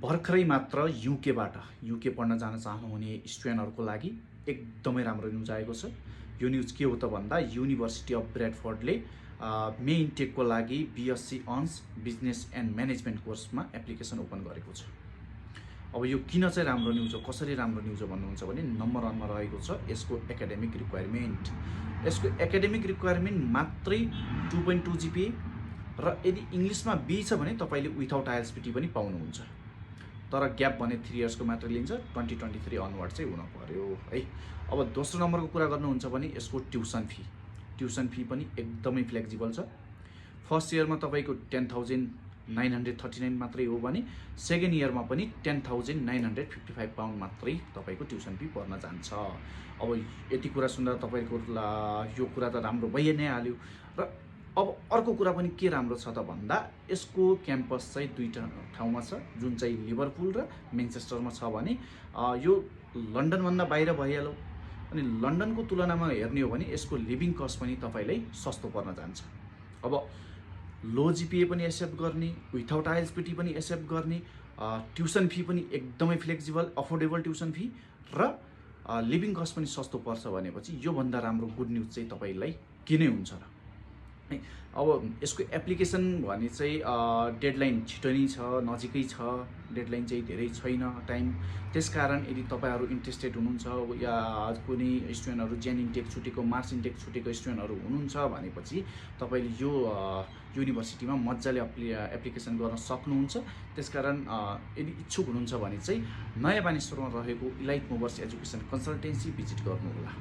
भर्खरै मात्र युके पढ्न जान चाहनुहुने स्टुडेन्टहरूको लागि एकदमै राम्रो न्युज आएको छ। यो न्युज के हो त भन्दा युनिभर्सिटी अफ ब्रेडफोर्डले मे इन्टेकको लागि BSc honours business and management कोर्समा एप्लिकेसन ओपन गरेको छ। अब यो किन चाहिँ राम्रो न्युज हो, कसरी राम्रो न्युज हो भन्नुहुन्छ भने नम्बर 1 मा रहेको छ यसको एकाडेमिक रिक्वायरमेन्ट। यसको एकाडेमिक रिक्वायरमेन्ट मात्रै 2.2 GPA र यदि इङ्ग्लिसमा बी छ भने तपाईले विथआउट आइएलटिएस पनि पाउनुहुन्छ। तर ग्याप भने 3 इयर्सको मात्र लिन्छ, 2023 अनवर्ड चाहिँ हुन पर्यो है। अब दोस्रो नम्बरको कुरा गर्नुहुन्छ भने यसको ट्युसन फी पनि एकदमै फ्लेक्सिबल छ। फर्स्ट इयरमा तपाईको 10,939 मात्रै हो भने सेकेन्ड इयरमा पनि 10,955 पाउन्ड मात्रै तपाईको ट्युसन फी पर्न जान्छ। अब यति कुरा सुन्दा तपाईको यो कुरा त राम्रो भइ नै हाल्यो। र अब अर्को कुरा पनि के राम्रो छ त भन्दा यसको क्याम्पस चाहिँ दुईटा ठाउँमा छ, जुन चाहिँ लिभरपुल र मेन्चेस्टरमा छ भने यो लन्डन भन्दा बाहिर भइहाल्यो। अनि लन्डनको तुलनामा हेर्ने हो भने यसको लिभिङ कस्ट पनि तपाईलाई सस्तो पर्न जान्छ। अब लो जीपीए पनि एक्सेप्ट गर्ने, विथआउट आइएलटिएस पनि एक्सेप्ट गर्ने, ट्युसन फी पनि एकदमै फ्लेक्सिबल अफोर्डेबल ट्युसन फी र लिभिङ कस्ट पनि सस्तो पर्छ भनेपछि यो भन्दा राम्रो गुड न्युज चाहिँ तपाईलाई के नै हुन्छ र। अब यसको एप्लिकेसन भने चाहिँ डेडलाइन छिटो नै छ, नजिकै छ, डेडलाइन चाहिँ धेरै छैन टाइम। त्यसकारण यदि तपाईहरु इन्ट्रेस्टेड हुनुहुन्छ या कुनै स्टुडेन्टहरु जेन इन्टेक छुटेको मार्च इन्टेक छुटेको स्टुडेन्टहरु हुनुहुन्छ भनेपछि तपाईले यो युनिभर्सिटीमा मज्जाले एप्लिकेसन गर्न सक्नुहुन्छ। त्यसकारण यदि इच्छुक हुनुहुन्छ भने चाहिँ नयाँ बानेश्वरमा रहेको elite movers education consultancy visit गर्नुहोला।